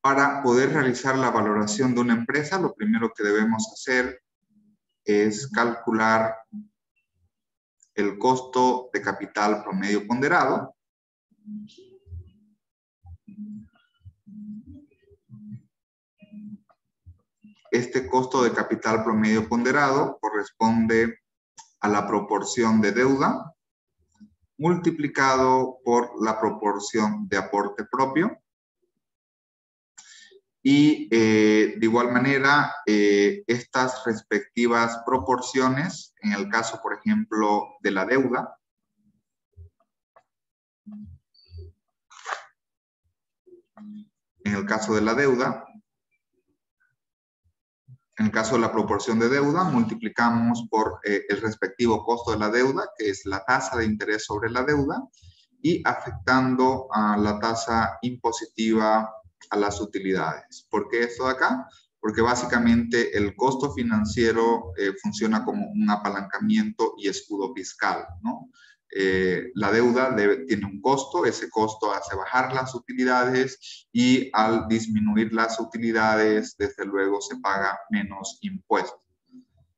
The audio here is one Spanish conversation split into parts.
Para poder realizar la valoración de una empresa, lo primero que debemos hacer es calcular el costo de capital promedio ponderado. Este costo de capital promedio ponderado corresponde a la proporción de deuda multiplicado por la proporción de aporte propio. Y de igual manera, estas respectivas proporciones, en el caso, por ejemplo, de la deuda, en el caso de la proporción de deuda, multiplicamos por el respectivo costo de la deuda, que es la tasa de interés sobre la deuda, y afectando a la tasa impositiva a las utilidades. ¿Por qué esto de acá? Porque básicamente el costo financiero funciona como un apalancamiento y escudo fiscal, ¿no? La deuda tiene un costo, ese costo hace bajar las utilidades y al disminuir las utilidades, desde luego se paga menos impuestos.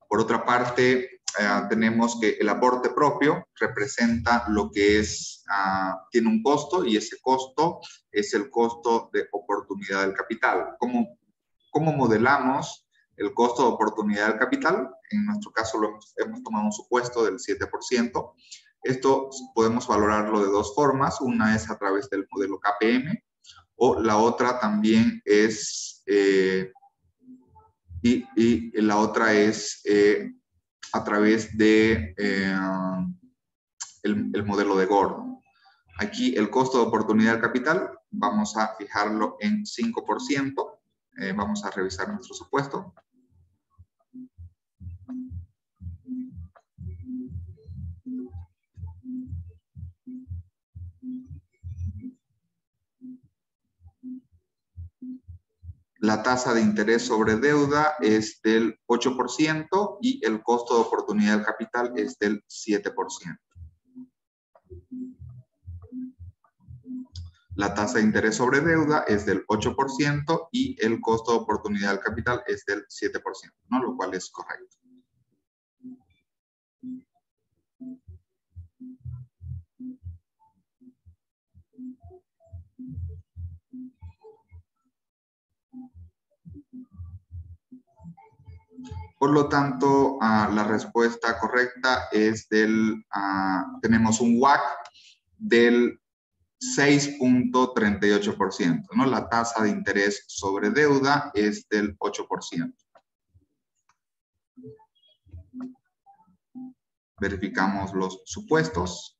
Por otra parte, tenemos que el aporte propio representa lo que es, tiene un costo y ese costo es el costo de oportunidad del capital. ¿Cómo modelamos el costo de oportunidad del capital? En nuestro caso hemos tomado un supuesto del 7%. Esto podemos valorarlo de dos formas. Una es a través del modelo KPM o la otra también es, la otra es a través de el modelo de Gordon. Aquí el costo de oportunidad del capital vamos a fijarlo en 5%. Vamos a revisar nuestro supuesto. La tasa de interés sobre deuda es del 8% y el costo de oportunidad del capital es del 7%. La tasa de interés sobre deuda es del 8% y el costo de oportunidad del capital es del 7%, ¿no? Lo cual es correcto. Por lo tanto, la respuesta correcta es tenemos un WACC del 6.38%, ¿no? La tasa de interés sobre deuda es del 8%. Verificamos los supuestos.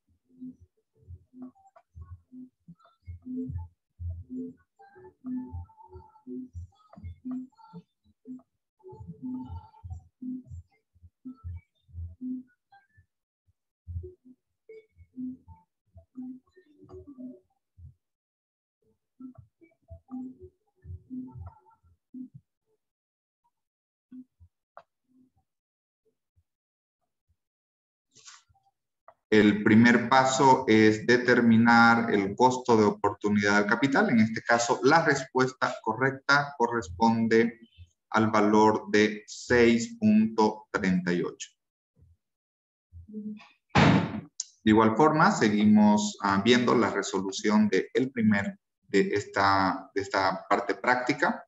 El primer paso es determinar el costo de oportunidad del capital. En este caso, la respuesta correcta corresponde al valor de 6.38. De igual forma, seguimos viendo la resolución de esta parte práctica.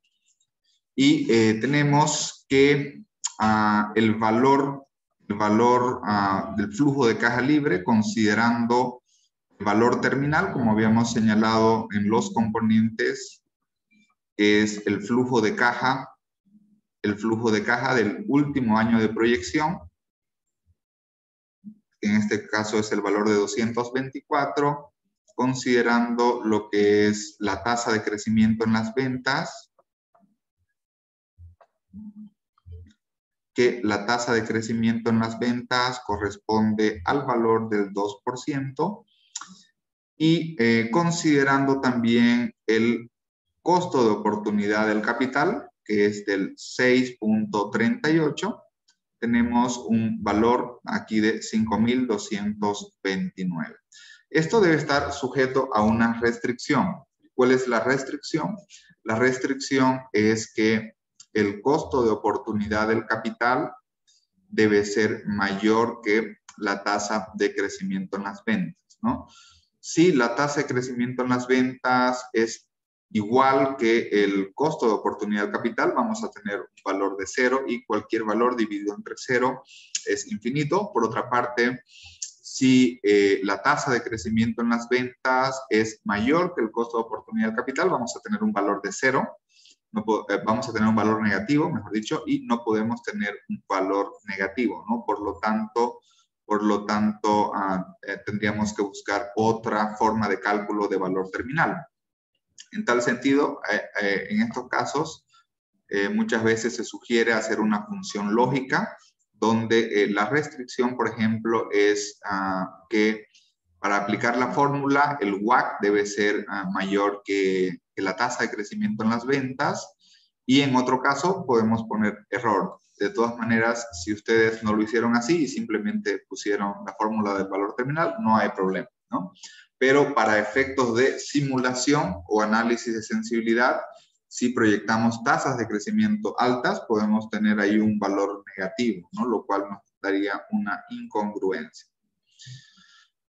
Y tenemos que el valor del flujo de caja libre, considerando el valor terminal, como habíamos señalado en los componentes, es el flujo de caja del último año de proyección. En este caso es el valor de 224, considerando lo que es la tasa de crecimiento en las ventas, que la tasa de crecimiento en las ventas corresponde al valor del 2%, y considerando también el costo de oportunidad del capital, que es del 6.38, tenemos un valor aquí de 5.229. Esto debe estar sujeto a una restricción. ¿Cuál es la restricción? La restricción es que el costo de oportunidad del capital debe ser mayor que la tasa de crecimiento en las ventas, ¿no? Si la tasa de crecimiento en las ventas es igual que el costo de oportunidad del capital, vamos a tener un valor de 0 y cualquier valor dividido entre 0 es infinito. Por otra parte, si la tasa de crecimiento en las ventas es mayor que el costo de oportunidad del capital, vamos a tener un valor de 0. Vamos a tener un valor negativo, mejor dicho, y no podemos tener un valor negativo, ¿no? Por lo tanto, tendríamos que buscar otra forma de cálculo de valor terminal. En tal sentido, en estos casos, muchas veces se sugiere hacer una función lógica donde la restricción, por ejemplo, es que para aplicar la fórmula, el WACC debe ser mayor que la tasa de crecimiento en las ventas, y en otro caso podemos poner error. De todas maneras, si ustedes no lo hicieron así y simplemente pusieron la fórmula del valor terminal, no hay problema, ¿no? Pero para efectos de simulación o análisis de sensibilidad, si proyectamos tasas de crecimiento altas, podemos tener ahí un valor negativo, ¿no? Lo cual nos daría una incongruencia.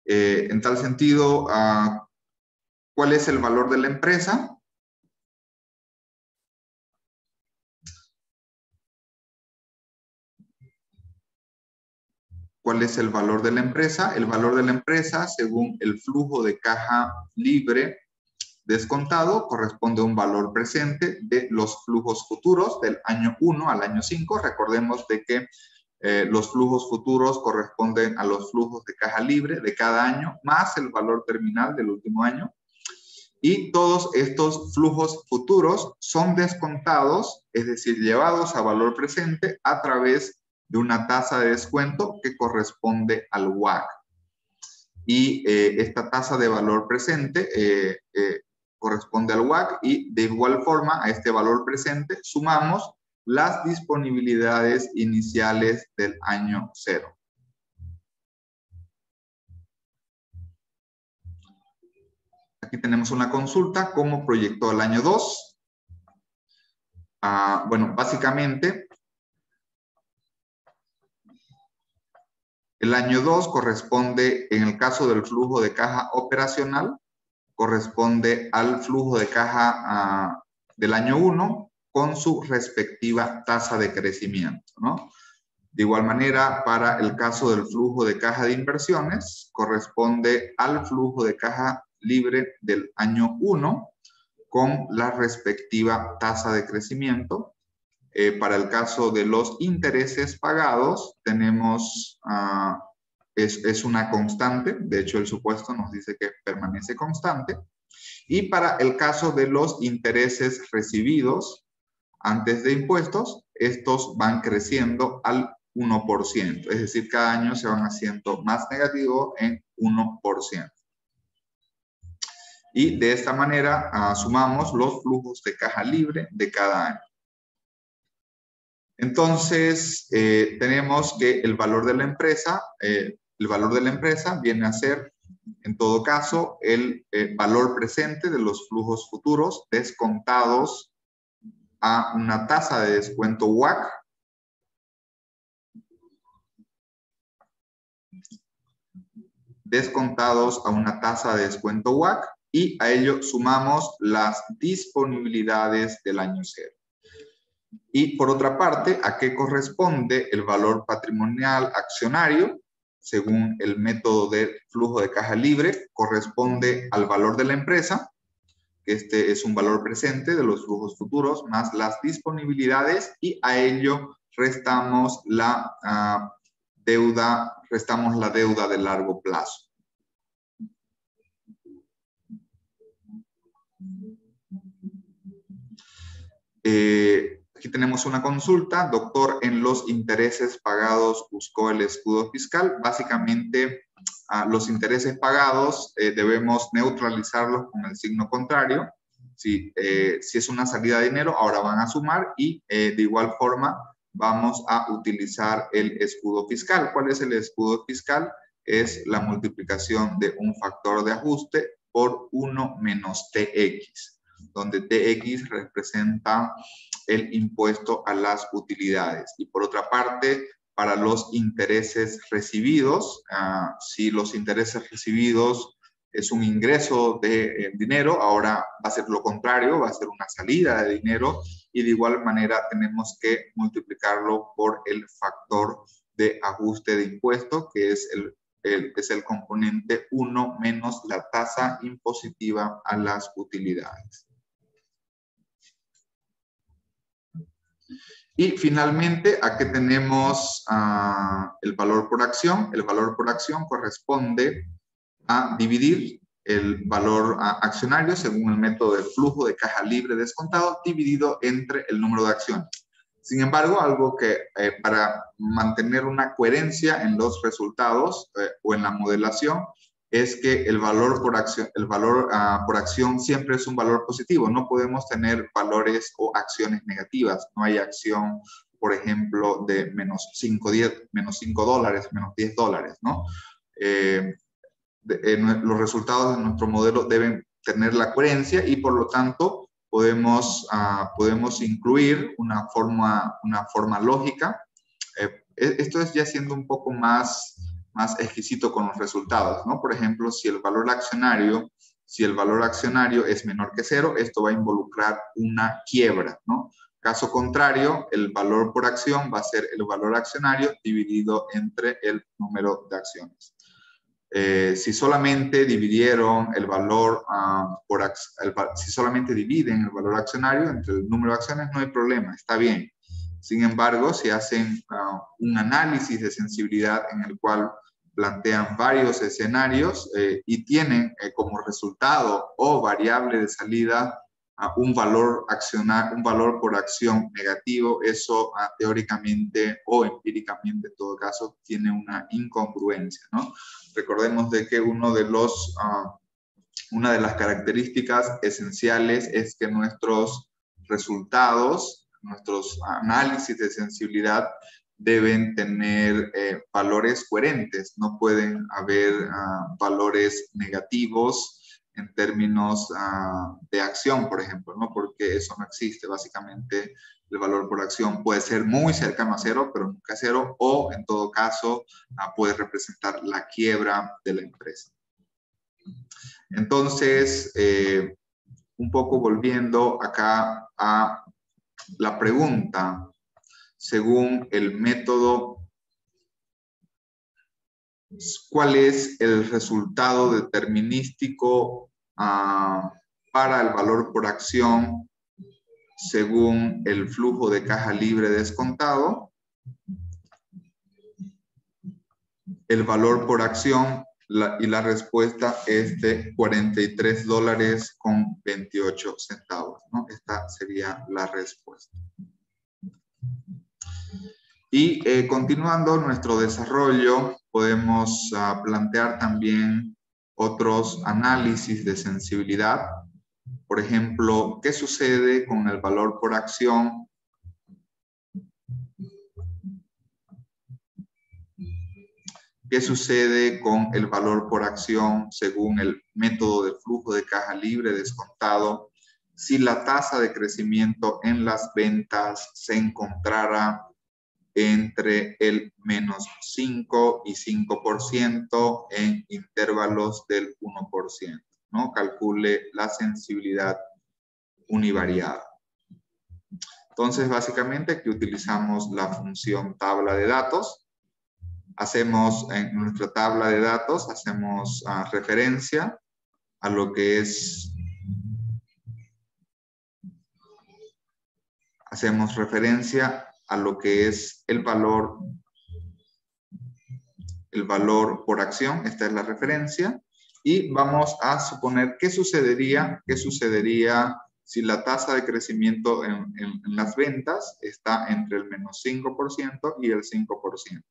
En tal sentido, ¿cuál es el valor de la empresa? ¿Cuál es el valor de la empresa? El valor de la empresa, según el flujo de caja libre descontado, corresponde a un valor presente de los flujos futuros del año 1 al año 5. Recordemos de que los flujos futuros corresponden a los flujos de caja libre de cada año, más el valor terminal del último año. Y todos estos flujos futuros son descontados, es decir, llevados a valor presente a través de una tasa de descuento que corresponde al WACC. Y esta tasa de valor presente corresponde al WACC, y de igual forma a este valor presente sumamos las disponibilidades iniciales del año 0. Aquí tenemos una consulta, ¿cómo proyectó el año 2? Bueno, básicamente, el año 2 corresponde, en el caso del flujo de caja operacional, corresponde al flujo de caja del año 1 con su respectiva tasa de crecimiento, ¿no? De igual manera, para el caso del flujo de caja de inversiones, corresponde al flujo de caja libre del año 1 con la respectiva tasa de crecimiento. Para el caso de los intereses pagados, tenemos, es una constante, de hecho el supuesto nos dice que permanece constante. Y para el caso de los intereses recibidos antes de impuestos, estos van creciendo al 1%, es decir, cada año se van haciendo más negativos en 1%. Y de esta manera sumamos los flujos de caja libre de cada año. Entonces, tenemos que el valor de la empresa viene a ser, en todo caso, el valor presente de los flujos futuros descontados a una tasa de descuento WACC y a ello sumamos las disponibilidades del año 0. Y por otra parte, ¿a qué corresponde el valor patrimonial accionario? Según el método de flujo de caja libre, corresponde al valor de la empresa. Este es un valor presente de los flujos futuros más las disponibilidades, y a ello restamos la deuda de largo plazo. Aquí tenemos una consulta. Doctor, en los intereses pagados buscó el escudo fiscal. Básicamente, los intereses pagados debemos neutralizarlos con el signo contrario. Si es una salida de dinero, ahora van a sumar, y de igual forma vamos a utilizar el escudo fiscal. ¿Cuál es el escudo fiscal? Es la multiplicación de un factor de ajuste por 1 menos TX, donde TX representa el impuesto a las utilidades. Y por otra parte, para los intereses recibidos, si los intereses recibidos es un ingreso de dinero, ahora va a ser lo contrario, va a ser una salida de dinero, y de igual manera tenemos que multiplicarlo por el factor de ajuste de impuesto, que es el componente 1 menos la tasa impositiva a las utilidades. Y finalmente, aquí tenemos el valor por acción. El valor por acción corresponde a dividir el valor accionario según el método del flujo de caja libre descontado dividido entre el número de acciones. Sin embargo, algo que para mantener una coherencia en los resultados o en la modelación es que el valor por acción siempre es un valor positivo. No podemos tener valores o acciones negativas. No hay acción, por ejemplo, de menos 5 dólares, menos 10 dólares, ¿no? Los resultados de nuestro modelo deben tener la coherencia y por lo tanto podemos incluir una forma lógica. Esto es ya siendo un poco más exquisito con los resultados, ¿no? Por ejemplo, si el valor accionario es menor que 0, esto va a involucrar una quiebra, ¿no? Caso contrario, el valor por acción va a ser el valor accionario dividido entre el número de acciones. Si solamente dividieron el valor si solamente dividen el valor accionario entre el número de acciones, no hay problema, está bien. Sin embargo, si hacen un análisis de sensibilidad en el cual plantean varios escenarios y tienen como resultado o variable de salida un valor por acción negativo, eso teóricamente o empíricamente en todo caso tiene una incongruencia, ¿no? Recordemos de que una de las características esenciales es que nuestros resultados, nuestros análisis de sensibilidad deben tener valores coherentes. No pueden haber valores negativos en términos de acción, por ejemplo, ¿no? Porque eso no existe. Básicamente, el valor por acción puede ser muy cercano a 0, pero nunca 0, o en todo caso puede representar la quiebra de la empresa. Entonces, un poco volviendo acá a la pregunta, según el método, ¿cuál es el resultado determinístico para el valor por acción según el flujo de caja libre descontado? El valor por acción y la respuesta es de $43.28, ¿no? Esta sería la respuesta. Y continuando nuestro desarrollo, podemos plantear también otros análisis de sensibilidad. Por ejemplo, ¿qué sucede con el valor por acción ¿Qué sucede con el valor por acción según el método del flujo de caja libre descontado si la tasa de crecimiento en las ventas se encontrara entre el menos 5 y 5% en intervalos del 1%, ¿no? Calcule la sensibilidad univariada. Entonces, básicamente, aquí utilizamos la función tabla de datos. Hacemos en nuestra tabla de datos, hacemos referencia a lo que es, el valor por acción. Esta es la referencia. Y vamos a suponer qué sucedería si la tasa de crecimiento en las ventas está entre el menos 5% y el 5%.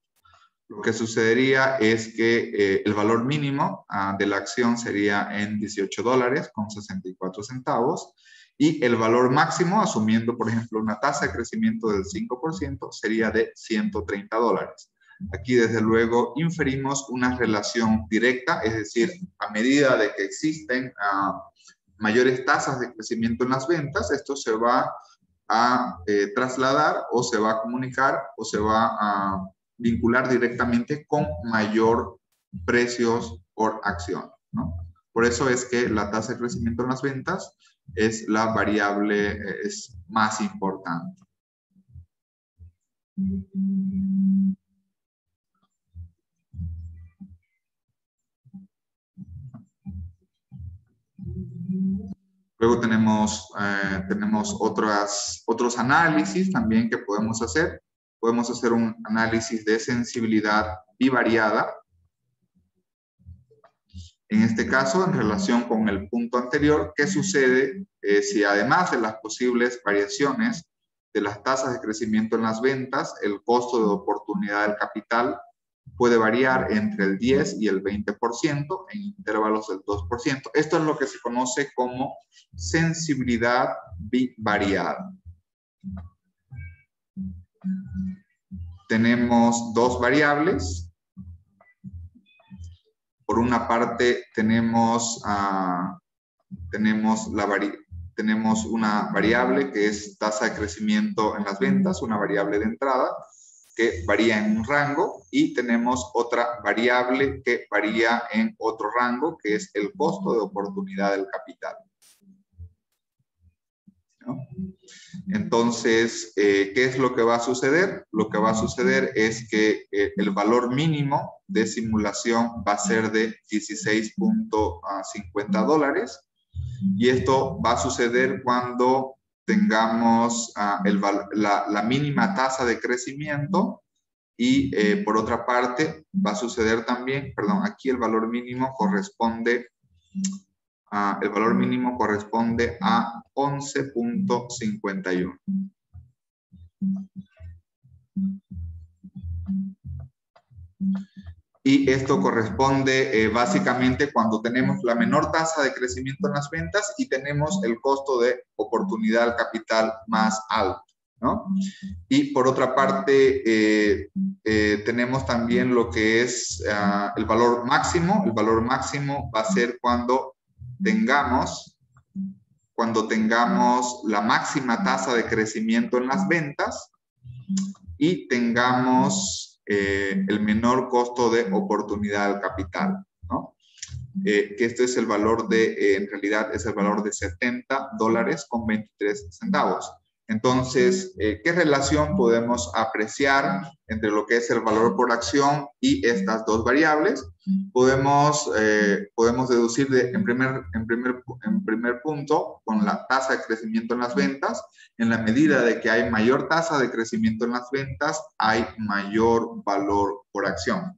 Lo que sucedería es que el valor mínimo de la acción sería en $18.64 y el valor máximo, asumiendo por ejemplo una tasa de crecimiento del 5%, sería de $130. Aquí, desde luego, inferimos una relación directa, es decir, a medida de que existen mayores tasas de crecimiento en las ventas, esto se va a trasladar o se va a comunicar o se va a vincular directamente con mayor precios por acción, ¿no? Por eso es que la tasa de crecimiento en las ventas es la variable es más importante. Luego tenemos otros análisis también que podemos hacer. Podemos hacer un análisis de sensibilidad bivariada. En este caso, en relación con el punto anterior, ¿qué sucede si además de las posibles variaciones de las tasas de crecimiento en las ventas, el costo de oportunidad del capital puede variar entre el 10 y el 20% en intervalos del 2%? Esto es lo que se conoce como sensibilidad bivariada. Tenemos dos variables. Por una parte tenemos una variable que es tasa de crecimiento en las ventas, una variable de entrada que varía en un rango, y tenemos otra variable que varía en otro rango, que es el costo de oportunidad del capital, ¿no? Entonces, ¿qué es lo que va a suceder? Lo que va a suceder es que el valor mínimo de simulación va a ser de $16.50, y esto va a suceder cuando tengamos la mínima tasa de crecimiento, y por otra parte va a suceder también, perdón, aquí el valor mínimo corresponde a 11.51. Y esto corresponde básicamente cuando tenemos la menor tasa de crecimiento en las ventas y tenemos el costo de oportunidad al capital más alto, ¿no? Y por otra parte, tenemos también lo que es el valor máximo. El valor máximo va a ser cuando tengamos la máxima tasa de crecimiento en las ventas y tengamos el menor costo de oportunidad del capital, ¿no? Que esto es el valor en realidad es el valor de $70.23. Entonces, ¿qué relación podemos apreciar entre lo que es el valor por acción y estas dos variables? Podemos deducir en primer punto con la tasa de crecimiento en las ventas. En la medida de que hay mayor tasa de crecimiento en las ventas, hay mayor valor por acción.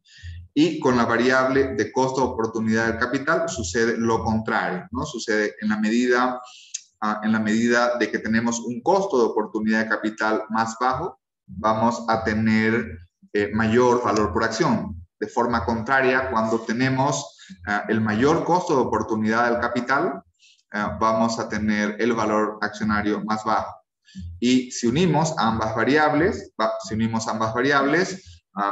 Y con la variable de costo de oportunidad del capital sucede lo contrario, ¿no? Sucede en la medida de que tenemos un costo de oportunidad de capital más bajo, vamos a tener mayor valor por acción. De forma contraria, cuando tenemos el mayor costo de oportunidad del capital, vamos a tener el valor accionario más bajo. Y si unimos ambas variables,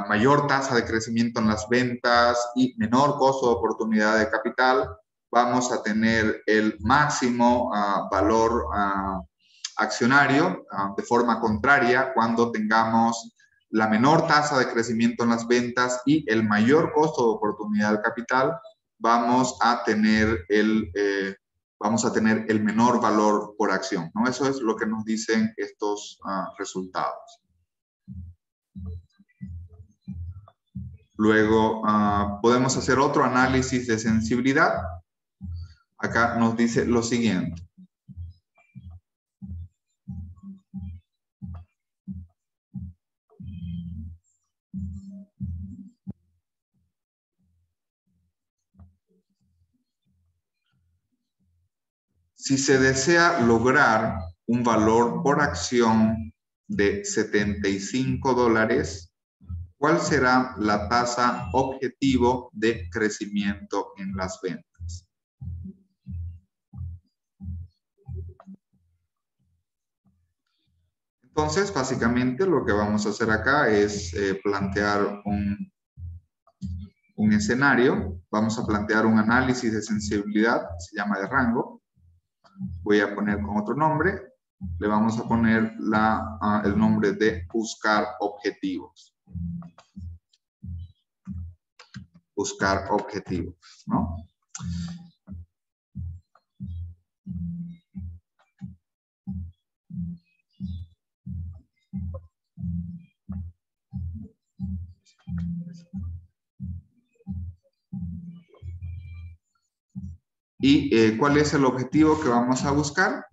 mayor tasa de crecimiento en las ventas y menor costo de oportunidad de capital, vamos a tener el máximo valor accionario. De forma contraria, cuando tengamos la menor tasa de crecimiento en las ventas y el mayor costo de oportunidad del capital, vamos a tener el menor valor por acción, ¿no? Eso es lo que nos dicen estos resultados. Luego, podemos hacer otro análisis de sensibilidad. Acá nos dice lo siguiente. Si se desea lograr un valor por acción de $75, ¿cuál será la tasa objetivo de crecimiento en las ventas? Entonces, básicamente lo que vamos a hacer acá es plantear un escenario. Vamos a plantear un análisis de sensibilidad, se llama de rango. Voy a poner con otro nombre. Le vamos a poner el nombre de buscar objetivos. Buscar objetivos, ¿no? ¿Y cuál es el objetivo que vamos a buscar?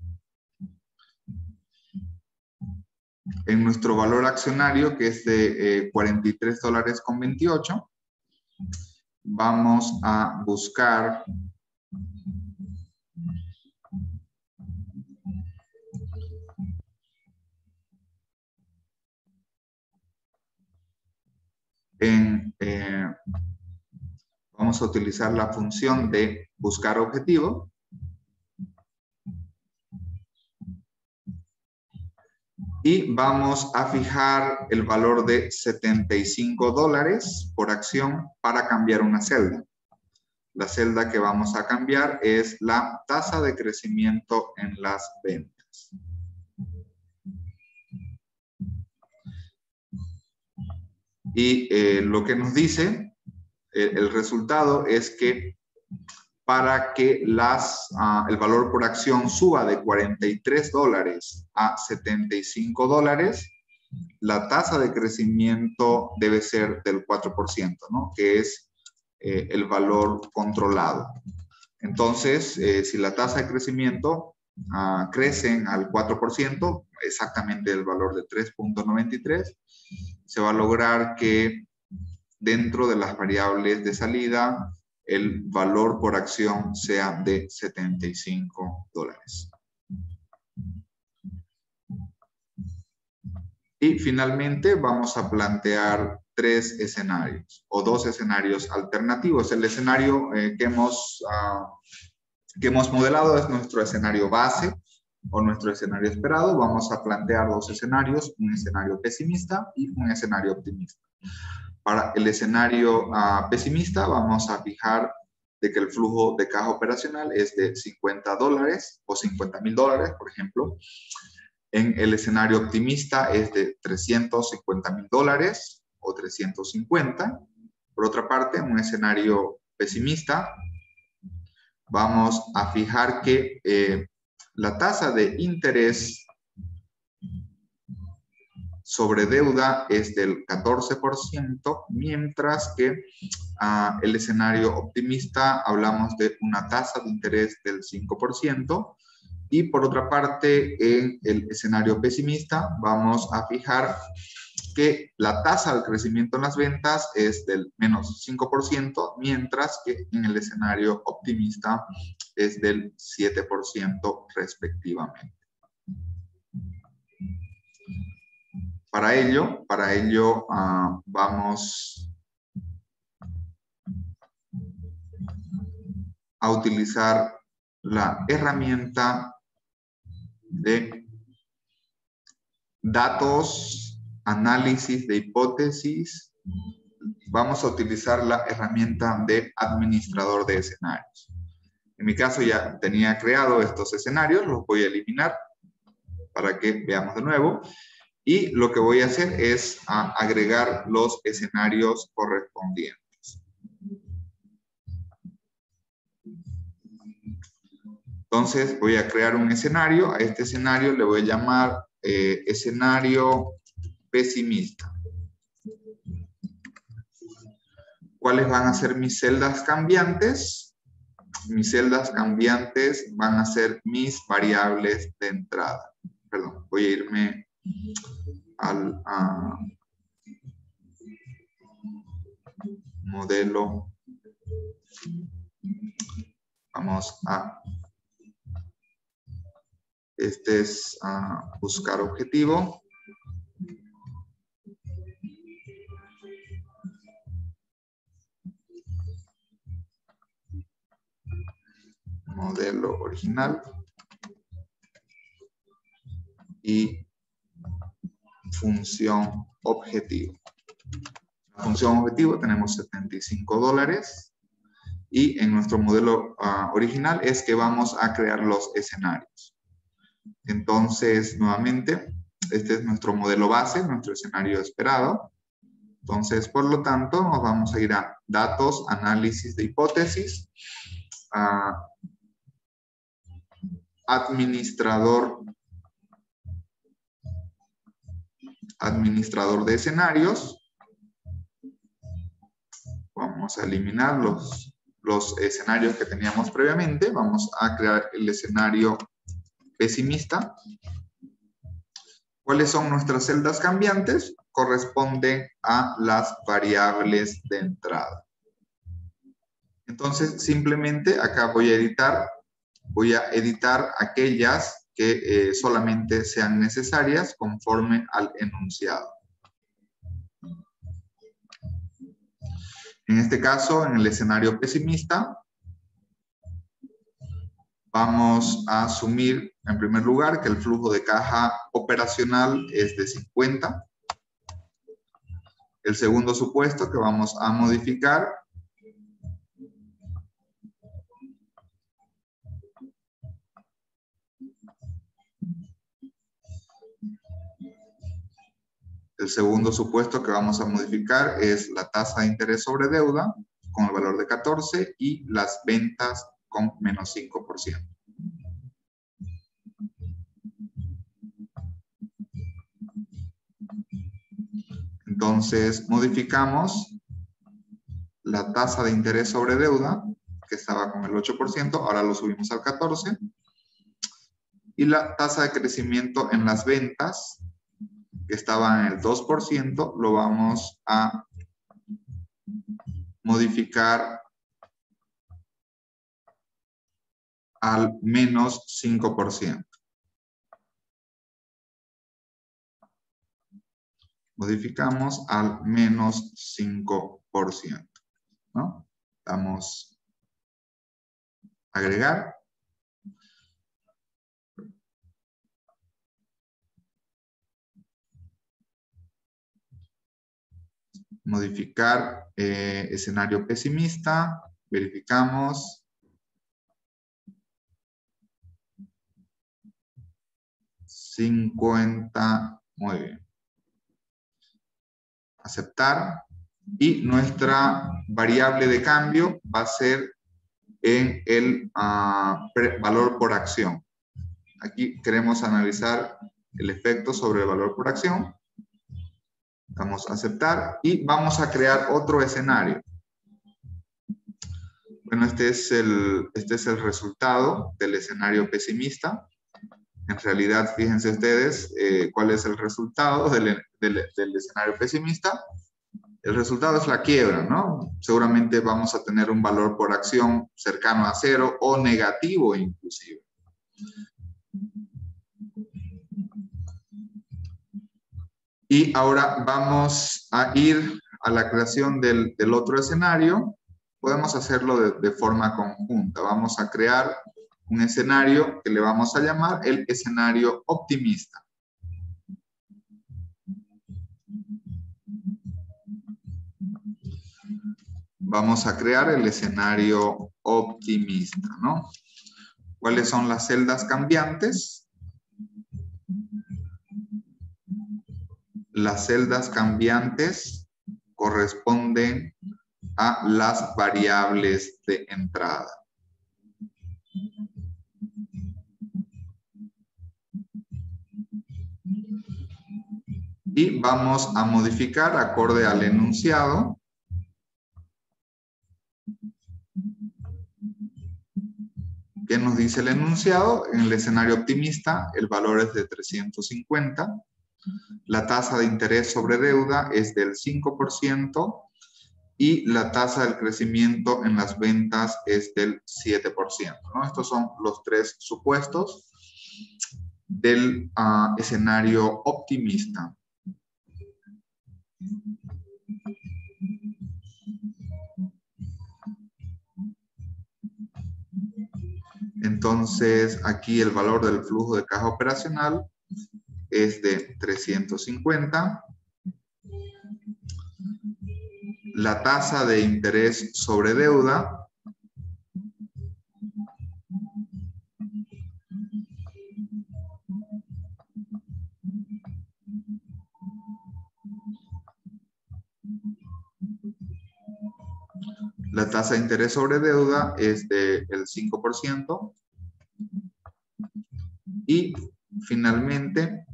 En nuestro valor accionario, que es de $43.28, vamos a buscar vamos a utilizar la función de buscar objetivo. Y vamos a fijar el valor de $75 por acción para cambiar una celda. La celda que vamos a cambiar es la tasa de crecimiento en las ventas. Y lo que nos dice, el resultado es que para que el valor por acción suba de $43 a $75, la tasa de crecimiento debe ser del 4%, ¿no? Que es el valor controlado. Entonces, si la tasa de crecimiento crece al 4%, exactamente el valor de 3.93, se va a lograr que dentro de las variables de salida, el valor por acción sea de $75. Y finalmente vamos a plantear 3 escenarios o 2 escenarios alternativos. El escenario que hemos modelado es nuestro escenario base o nuestro escenario esperado. Vamos a plantear 2 escenarios, un escenario pesimista y un escenario optimista. Para el escenario pesimista vamos a fijar de que el flujo de caja operacional es de $50 o $50,000, por ejemplo. En el escenario optimista es de $350,000 o 350. Por otra parte, en un escenario pesimista, vamos a fijar que la tasa de interés sobre deuda es del 14%, mientras que el escenario optimista hablamos de una tasa de interés del 5%. Y por otra parte, en el escenario pesimista, vamos a fijar que la tasa de crecimiento en las ventas es del menos 5%, mientras que en el escenario optimista es del 7% respectivamente. Para ello vamos a utilizar la herramienta de datos, análisis de hipótesis. Vamos a utilizar la herramienta de administrador de escenarios. En mi caso ya tenía creado estos escenarios, los voy a eliminar para que veamos de nuevo. Y lo que voy a hacer es agregar los escenarios correspondientes. Entonces voy a crear un escenario. A este escenario le voy a llamar escenario pesimista. ¿Cuáles van a ser mis celdas cambiantes? Mis celdas cambiantes van a ser mis variables de entrada. Perdón, voy a irme al modelo. Vamos a... Este es buscar objetivo. Modelo original. Y función objetivo. La función objetivo tenemos $75 y en nuestro modelo original es que vamos a crear los escenarios. Entonces, nuevamente, este es nuestro modelo base, nuestro escenario esperado. Entonces, por lo tanto, nos vamos a ir a datos, análisis de hipótesis, administrador de escenarios. Vamos a eliminar los escenarios que teníamos previamente. Vamos a crear el escenario pesimista. ¿Cuáles son nuestras celdas cambiantes? Corresponden a las variables de entrada. Entonces, simplemente acá voy a editar aquellas que solamente sean necesarias conforme al enunciado. En este caso, en el escenario pesimista, vamos a asumir, en primer lugar, que el flujo de caja operacional es de 50. El segundo supuesto que vamos a modificar es la tasa de interés sobre deuda con el valor de 14 y las ventas con menos 5%. Entonces, modificamos la tasa de interés sobre deuda, que estaba con el 8%, ahora lo subimos al 14%. Y la tasa de crecimiento en las ventas, que estaba en el 2%, lo vamos a modificar al menos 5%. Modificamos al menos 5%, ¿no? Damos a agregar. Modificar escenario pesimista. Verificamos. 50. Muy bien. Aceptar. Y nuestra variable de cambio va a ser en el valor por acción. Aquí queremos analizar el efecto sobre el valor por acción. Vamos a aceptar y vamos a crear otro escenario. Bueno, este es el resultado del escenario pesimista. En realidad, fíjense ustedes cuál es el resultado del escenario pesimista. El resultado es la quiebra, ¿no? Seguramente vamos a tener un valor por acción cercano a 0 o negativo inclusive. Y ahora vamos a ir a la creación del otro escenario. Podemos hacerlo de forma conjunta. Vamos a crear un escenario que le vamos a llamar el escenario optimista. Vamos a crear el escenario optimista, ¿no? ¿Cuáles son las celdas cambiantes? Las celdas cambiantes corresponden a las variables de entrada. Y vamos a modificar acorde al enunciado. ¿Qué nos dice el enunciado? En el escenario optimista, el valor es de 350. La tasa de interés sobre deuda es del 5% y la tasa del crecimiento en las ventas es del 7%, ¿no? Estos son los tres supuestos del escenario optimista. Entonces, aquí el valor del flujo de caja operacional es de 350. La tasa de interés sobre deuda es del 5%. Y finalmente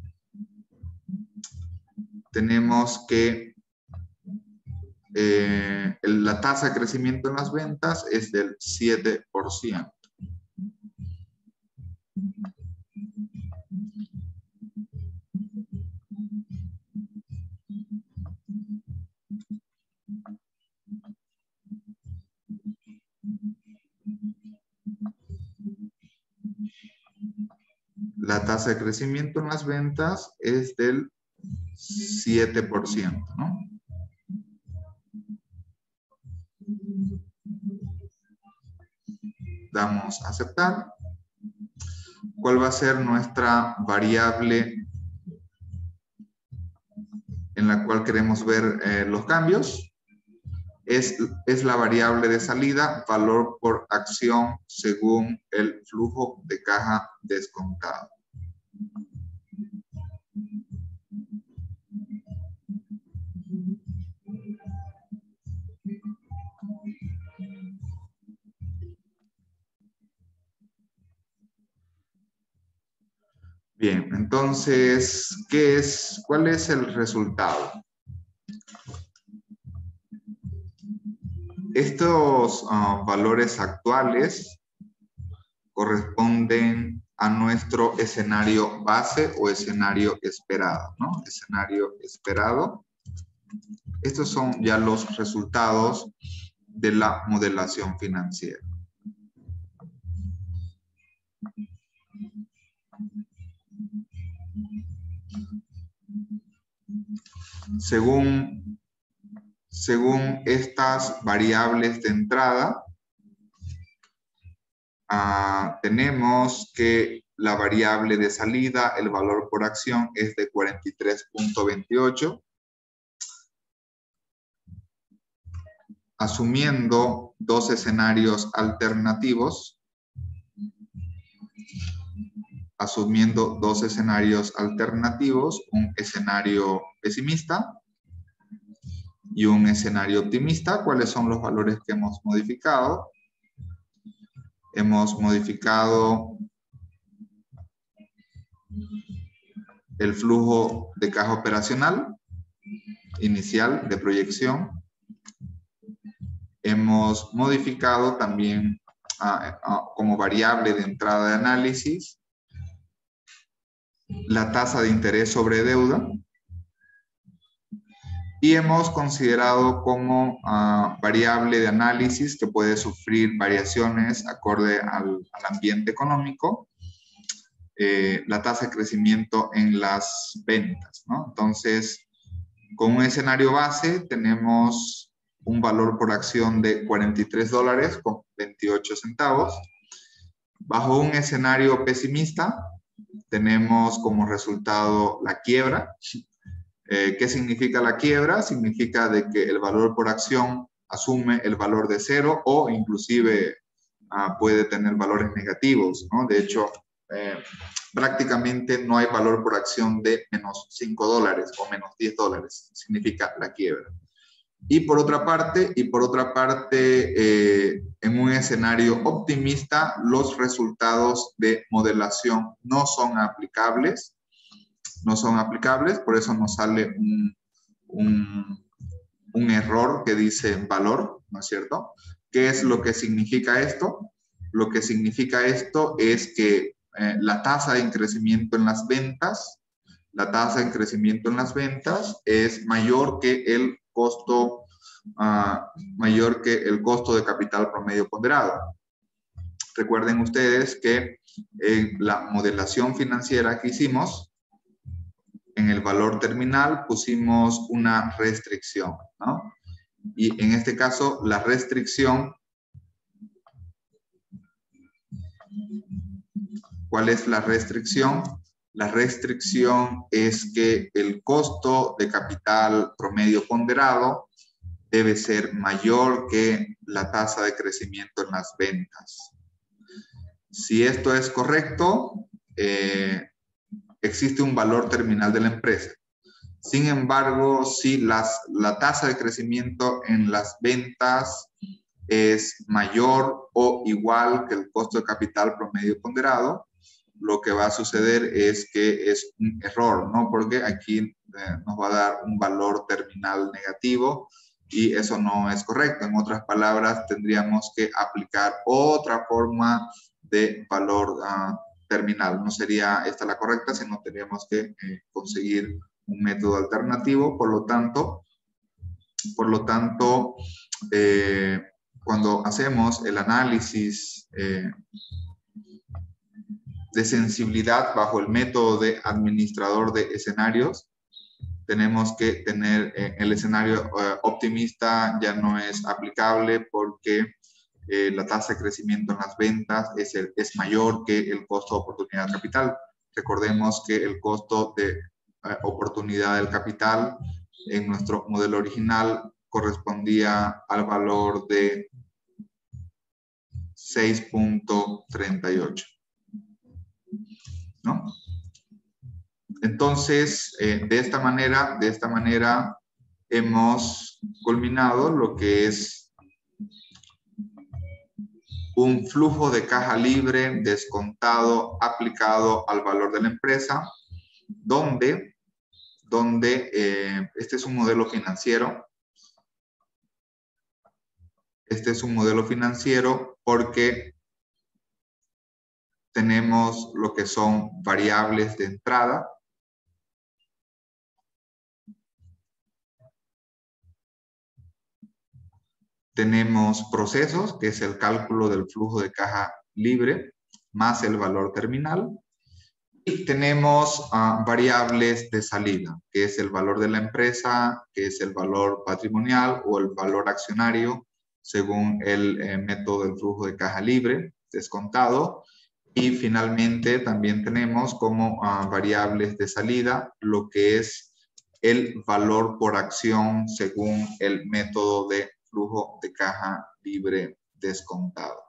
tenemos que la tasa de crecimiento en las ventas es del 7%. La tasa de crecimiento en las ventas es del 7%, ¿no? Damos a aceptar. ¿Cuál va a ser nuestra variable en la cual queremos ver los cambios? Es la variable de salida, valor por acción según el flujo de caja descontado. Bien, entonces, ¿cuál es el resultado? Estos valores actuales corresponden a nuestro escenario base o escenario esperado, ¿no? Escenario esperado. Estos son ya los resultados de la modelación financiera. Según estas variables de entrada, tenemos que la variable de salida, el valor por acción, es de 43.28. Asumiendo dos escenarios alternativos, un escenario pesimista y un escenario optimista. ¿Cuáles son los valores que hemos modificado? Hemos modificado el flujo de caja operacional inicial de proyección. Hemos modificado también como variable de entrada de análisis la tasa de interés sobre deuda. Y hemos considerado como variable de análisis que puede sufrir variaciones acorde al ambiente económico, la tasa de crecimiento en las ventas, ¿no? Entonces, con un escenario base tenemos un valor por acción de $43.28. Bajo un escenario pesimista tenemos como resultado la quiebra. ¿Qué significa la quiebra? Significa de que el valor por acción asume el valor de 0 o inclusive puede tener valores negativos, ¿no? De hecho, prácticamente no hay valor por acción de menos $5 o menos $10. Significa la quiebra. Y por otra parte, en un escenario optimista, los resultados de modelación no son aplicables. Por eso nos sale un error que dice valor, ¿no es cierto? ¿Qué es lo que significa esto? Lo que significa esto es que la tasa de crecimiento en las ventas, es mayor que el costo de capital promedio ponderado. Recuerden ustedes que en la modelación financiera que hicimos, en el valor terminal pusimos una restricción, ¿no? Y en este caso, la restricción, ¿cuál es la restricción? La restricción es que el costo de capital promedio ponderado debe ser mayor que la tasa de crecimiento en las ventas. Si esto es correcto, existe un valor terminal de la empresa. Sin embargo, si la tasa de crecimiento en las ventas es mayor o igual que el costo de capital promedio ponderado, lo que va a suceder es que es un error, ¿no? Porque aquí nos va a dar un valor terminal negativo y eso no es correcto. En otras palabras, tendríamos que aplicar otra forma de valor terminal. No sería esta la correcta, sino tendríamos que conseguir un método alternativo. Por lo tanto, cuando hacemos el análisis de sensibilidad bajo el método de administrador de escenarios, tenemos que tener el escenario optimista ya no es aplicable porque la tasa de crecimiento en las ventas es mayor que el costo de oportunidad de capital. Recordemos que el costo de oportunidad del capital en nuestro modelo original correspondía al valor de 6.38, ¿no? Entonces, de esta manera hemos culminado lo que es un flujo de caja libre descontado aplicado al valor de la empresa, donde este es un modelo financiero. Este es un modelo financiero porque tenemos lo que son variables de entrada. Tenemos procesos, que es el cálculo del flujo de caja libre, más el valor terminal. Y tenemos variables de salida, que es el valor de la empresa, que es el valor patrimonial o el valor accionario, según el método del flujo de caja libre, descontado. Y finalmente también tenemos como variables de salida lo que es el valor por acción según el método de flujo de caja libre descontado.